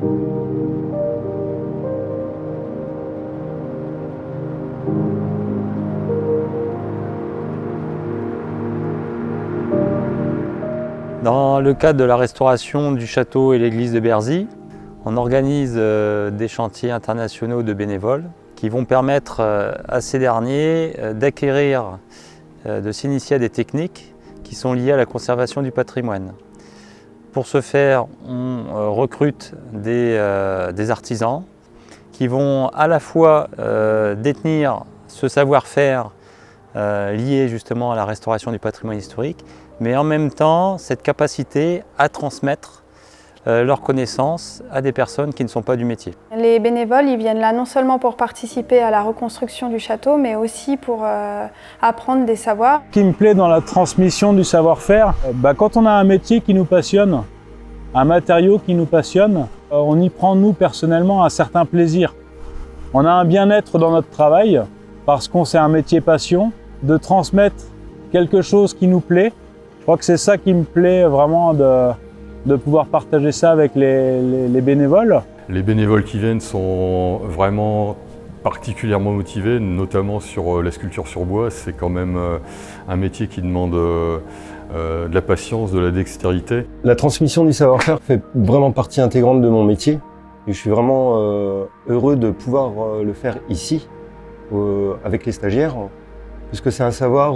Dans le cadre de la restauration du château et l'église de Berzy, on organise des chantiers internationaux de bénévoles qui vont permettre à ces derniers d'acquérir, de s'initier à des techniques qui sont liées à la conservation du patrimoine. Pour ce faire, on recrute des artisans qui vont à la fois détenir ce savoir-faire lié justement à la restauration du patrimoine historique, mais en même temps cette capacité à transmettre leurs connaissances à des personnes qui ne sont pas du métier. Les bénévoles, ils viennent là non seulement pour participer à la reconstruction du château, mais aussi pour apprendre des savoirs. Ce qui me plaît dans la transmission du savoir-faire, quand on a un métier qui nous passionne, un matériau qui nous passionne, on y prend nous personnellement un certain plaisir. On a un bien-être dans notre travail parce qu'on c'est un métier passion, de transmettre quelque chose qui nous plaît. Je crois que c'est ça qui me plaît vraiment de pouvoir partager ça avec les bénévoles. Les bénévoles qui viennent sont vraiment particulièrement motivés, notamment sur la sculpture sur bois. C'est quand même un métier qui demande de la patience, de la dextérité. La transmission du savoir-faire fait vraiment partie intégrante de mon métier. Et je suis vraiment heureux de pouvoir le faire ici, avec les stagiaires, puisque c'est un savoir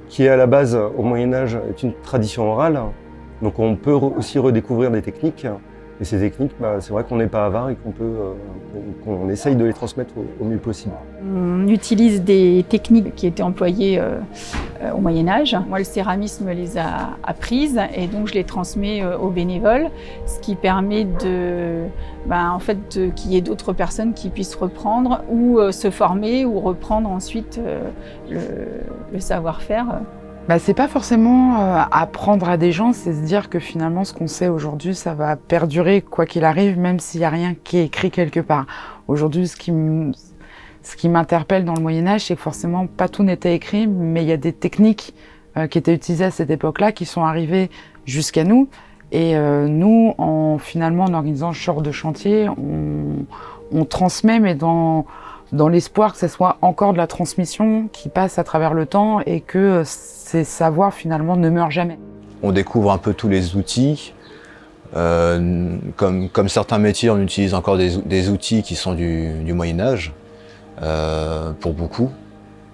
qui est à la base, au Moyen-Âge, est une tradition orale. Donc on peut aussi redécouvrir des techniques. Et ces techniques, c'est vrai qu'on n'est pas avare et qu'on essaye de les transmettre au mieux possible. On utilise des techniques qui étaient employées au Moyen-Âge. Moi, le céramisme les a apprises et donc je les transmets aux bénévoles, ce qui permet qu'il y ait d'autres personnes qui puissent reprendre ou se former ou reprendre ensuite le savoir-faire. C'est pas forcément apprendre à des gens, c'est se dire que finalement ce qu'on sait aujourd'hui, ça va perdurer quoi qu'il arrive, même s'il n'y a rien qui est écrit quelque part. Aujourd'hui, ce qui m'interpelle dans le Moyen-Âge, c'est que forcément pas tout n'était écrit, mais il y a des techniques qui étaient utilisées à cette époque-là, qui sont arrivées jusqu'à nous. Et nous, en organisant ce genre de chantier, on transmet, mais dans l'espoir que ce soit encore de la transmission qui passe à travers le temps et que ces savoirs finalement ne meurent jamais. On découvre un peu tous les outils. Comme certains métiers, on utilise encore des outils qui sont du Moyen-Âge, pour beaucoup.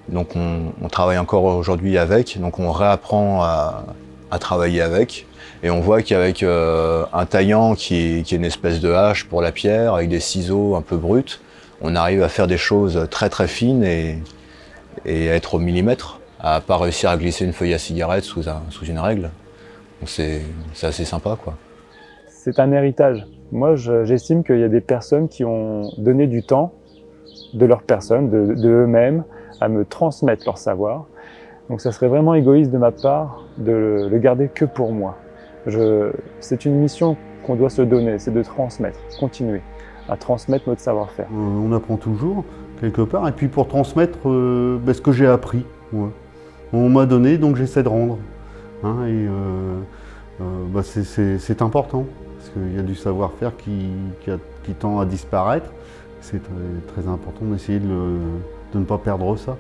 Donc on travaille encore aujourd'hui avec, donc on réapprend à travailler avec. Et on voit qu'avec un taillant qui est une espèce de hache pour la pierre, avec des ciseaux un peu bruts, on arrive à faire des choses très très fines et à être au millimètre, à pas réussir à glisser une feuille à cigarette sous une règle. Donc c'est assez sympa, quoi. C'est un héritage. Moi, j'estime qu'il y a des personnes qui ont donné du temps de leur personne, de eux-mêmes, à me transmettre leur savoir. Donc ça serait vraiment égoïste de ma part de le garder que pour moi. C'est une mission qu'on doit se donner, c'est de transmettre, continuer à transmettre notre savoir-faire. On apprend toujours, quelque part, et puis pour transmettre ce que j'ai appris. Ouais. On m'a donné, donc j'essaie de rendre. C'est important, parce qu'il y a du savoir-faire qui tend à disparaître. C'est très important d'essayer de ne pas perdre ça.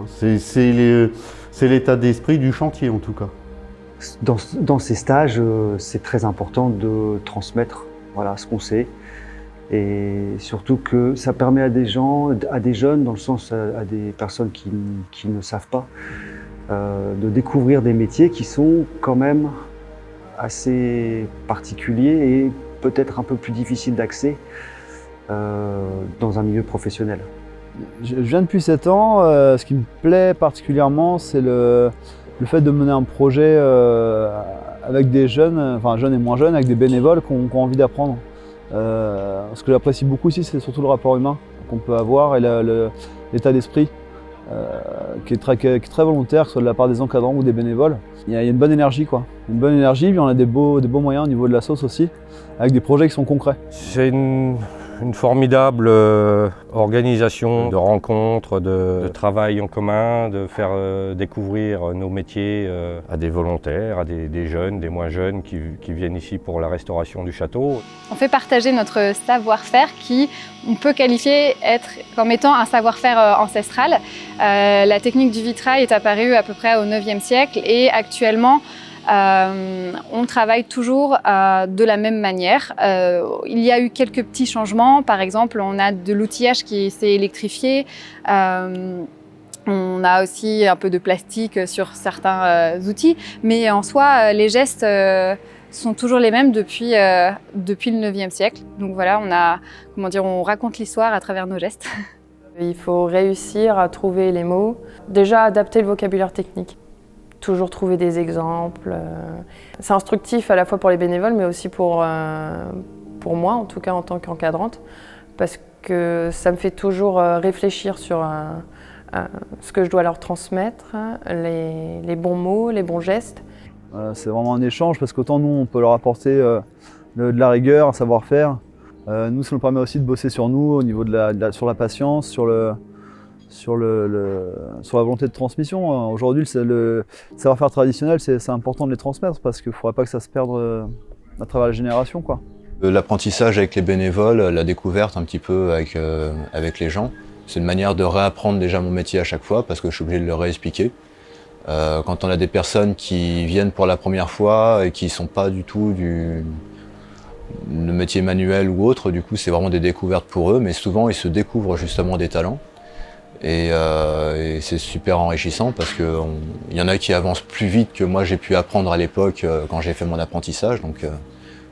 C'est l'état d'esprit du chantier, en tout cas. Dans ces stages, c'est très important de transmettre ce qu'on sait. Et surtout que ça permet à des gens, à des jeunes, dans le sens à des personnes qui ne savent pas, de découvrir des métiers qui sont quand même assez particuliers et peut-être un peu plus difficiles d'accès dans un milieu professionnel. Je viens depuis 7 ans. Ce qui me plaît particulièrement, c'est le fait de mener un projet avec des jeunes, enfin jeunes et moins jeunes, avec des bénévoles qui ont envie d'apprendre. Ce que j'apprécie beaucoup ici, c'est surtout le rapport humain qu'on peut avoir et l'état d'esprit qui est très volontaire, que ce soit de la part des encadrants ou des bénévoles. Il y a une bonne énergie, quoi. Une bonne énergie, puis on a des beaux moyens au niveau de la sauce aussi, avec des projets qui sont concrets. J'ai une une formidable organisation de rencontres, de travail en commun, de faire découvrir nos métiers à des volontaires, à des jeunes, des moins jeunes qui viennent ici pour la restauration du château. On fait partager notre savoir-faire qui on peut qualifier comme étant un savoir-faire ancestral. La technique du vitrail est apparue à peu près au IXe siècle et actuellement on travaille toujours de la même manière. Il y a eu quelques petits changements. Par exemple, on a de l'outillage qui s'est électrifié. On a aussi un peu de plastique sur certains outils. Mais en soi, les gestes sont toujours les mêmes depuis le IXe siècle. Donc voilà, on raconte l'histoire à travers nos gestes. Il faut réussir à trouver les mots. Déjà, adapter le vocabulaire technique. Toujours trouver des exemples. C'est instructif à la fois pour les bénévoles, mais aussi pour moi, en tout cas en tant qu'encadrante, parce que ça me fait toujours réfléchir sur ce que je dois leur transmettre, les bons mots, les bons gestes. C'est vraiment un échange, parce qu'autant nous, on peut leur apporter de la rigueur, un savoir-faire. Nous, ça nous permet aussi de bosser sur nous, au niveau sur la patience, sur la volonté de transmission. Aujourd'hui, le savoir-faire traditionnel, c'est important de les transmettre parce qu'il ne faudrait pas que ça se perde à travers les générations, quoi. L'apprentissage avec les bénévoles, la découverte un petit peu avec les gens, c'est une manière de réapprendre déjà mon métier à chaque fois parce que je suis obligé de le réexpliquer. Quand on a des personnes qui viennent pour la première fois et qui ne sont pas du tout le métier manuel ou autre, du coup c'est vraiment des découvertes pour eux, mais souvent ils se découvrent justement des talents. Et c'est super enrichissant parce qu'il y en a qui avancent plus vite que moi j'ai pu apprendre à l'époque quand j'ai fait mon apprentissage, donc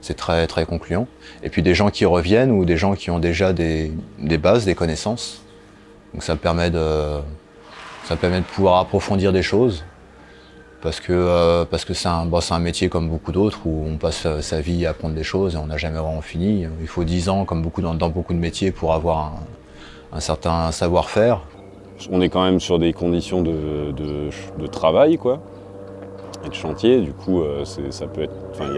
c'est très, très concluant. Et puis des gens qui reviennent ou des gens qui ont déjà des bases, des connaissances. Donc ça permet de pouvoir approfondir des choses parce que c'est un métier comme beaucoup d'autres où on passe sa vie à apprendre des choses et on n'a jamais vraiment fini. Il faut 10 ans comme dans beaucoup de métiers pour avoir un certain savoir-faire. On est quand même sur des conditions de travail, quoi, et de chantier. Du coup, ça peut être. Enfin, il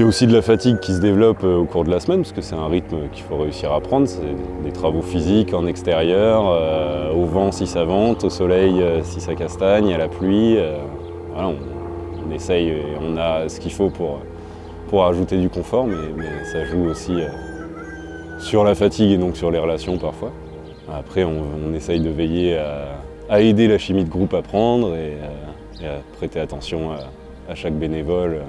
y a aussi de la fatigue qui se développe au cours de la semaine, parce que c'est un rythme qu'il faut réussir à prendre. C'est des travaux physiques en extérieur, au vent si ça vente, au soleil si ça castagne, à la pluie. Voilà, on essaye, et on a ce qu'il faut pour ajouter du confort, mais ça joue aussi sur la fatigue et donc sur les relations parfois. Après, on essaye de veiller à aider la chimie de groupe à prendre et à prêter attention à chaque bénévole.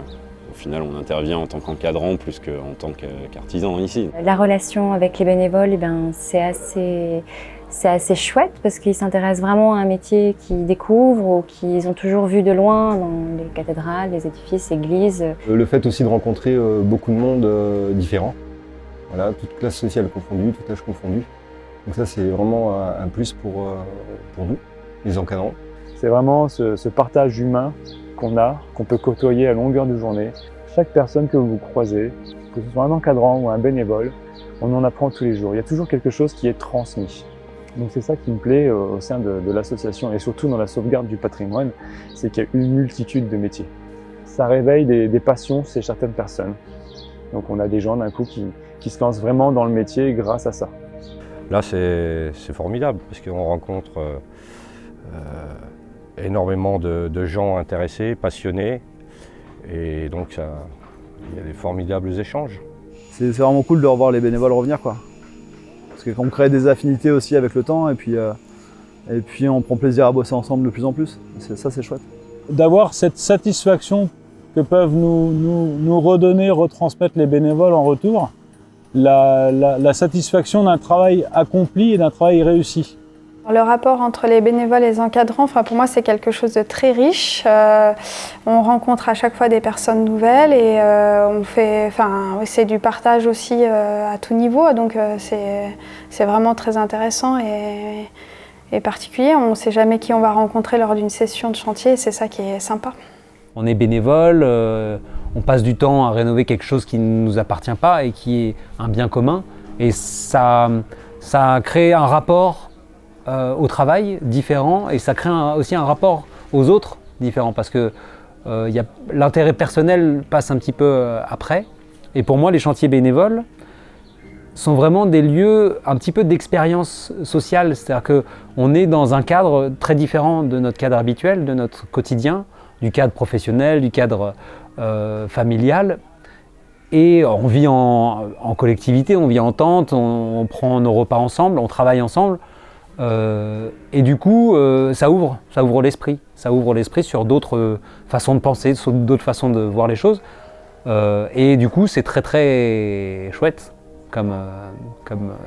Au final, on intervient en tant qu'encadrant plus qu'en tant qu'artisan ici. La relation avec les bénévoles, c'est assez chouette parce qu'ils s'intéressent vraiment à un métier qu'ils découvrent ou qu'ils ont toujours vu de loin dans les cathédrales, les édifices, églises. Le fait aussi de rencontrer beaucoup de monde différent. Voilà, toute classe sociale confondue, tout âge confondu. Donc ça, c'est vraiment un plus pour nous, les encadrants. C'est vraiment ce partage humain qu'on peut côtoyer à longueur de journée. Chaque personne que vous croisez, que ce soit un encadrant ou un bénévole, on en apprend tous les jours. Il y a toujours quelque chose qui est transmis. Donc c'est ça qui me plaît au sein de l'association et surtout dans la sauvegarde du patrimoine, c'est qu'il y a une multitude de métiers. Ça réveille des passions chez certaines personnes. Donc on a des gens d'un coup qui se lancent vraiment dans le métier grâce à ça. Là, c'est formidable parce qu'on rencontre énormément de gens intéressés, passionnés, et donc il y a des formidables échanges. C'est vraiment cool de revoir les bénévoles revenir, quoi. Parce qu'on crée des affinités aussi avec le temps, et puis on prend plaisir à bosser ensemble de plus en plus. Ça, c'est chouette. D'avoir cette satisfaction que peuvent nous redonner, retransmettre les bénévoles en retour, la satisfaction d'un travail accompli et d'un travail réussi. Le rapport entre les bénévoles et les encadrants, pour moi, c'est quelque chose de très riche. On rencontre à chaque fois des personnes nouvelles et c'est du partage aussi à tout niveau. Donc c'est vraiment très intéressant et particulier. On ne sait jamais qui on va rencontrer lors d'une session de chantier et c'est ça qui est sympa. On est bénévole, on passe du temps à rénover quelque chose qui ne nous appartient pas et qui est un bien commun. Et ça crée un rapport au travail différent et ça crée aussi un rapport aux autres différent parce que l'intérêt personnel passe un petit peu après. Et pour moi, les chantiers bénévoles, sont vraiment des lieux un petit peu d'expérience sociale. C'est-à-dire qu'on est dans un cadre très différent de notre cadre habituel, de notre quotidien, du cadre professionnel, du cadre familial. Et on vit en collectivité, on vit en tente, on prend nos repas ensemble, on travaille ensemble. Et du coup, ça ouvre l'esprit. Ça ouvre l'esprit sur d'autres façons de penser, sur d'autres façons de voir les choses. Et du coup, c'est très très chouette comme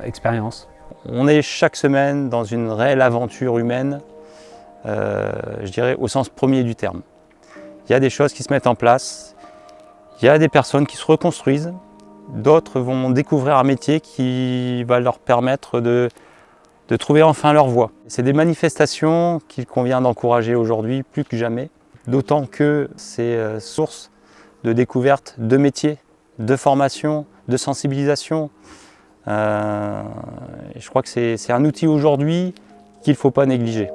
expérience. On est chaque semaine dans une réelle aventure humaine, je dirais au sens premier du terme. Il y a des choses qui se mettent en place, il y a des personnes qui se reconstruisent, d'autres vont découvrir un métier qui va leur permettre de trouver enfin leur voie. C'est des manifestations qu'il convient d'encourager aujourd'hui plus que jamais, d'autant que c'est source de découverte de métiers, de formation, de sensibilisation. Je crois que c'est un outil aujourd'hui qu'il ne faut pas négliger.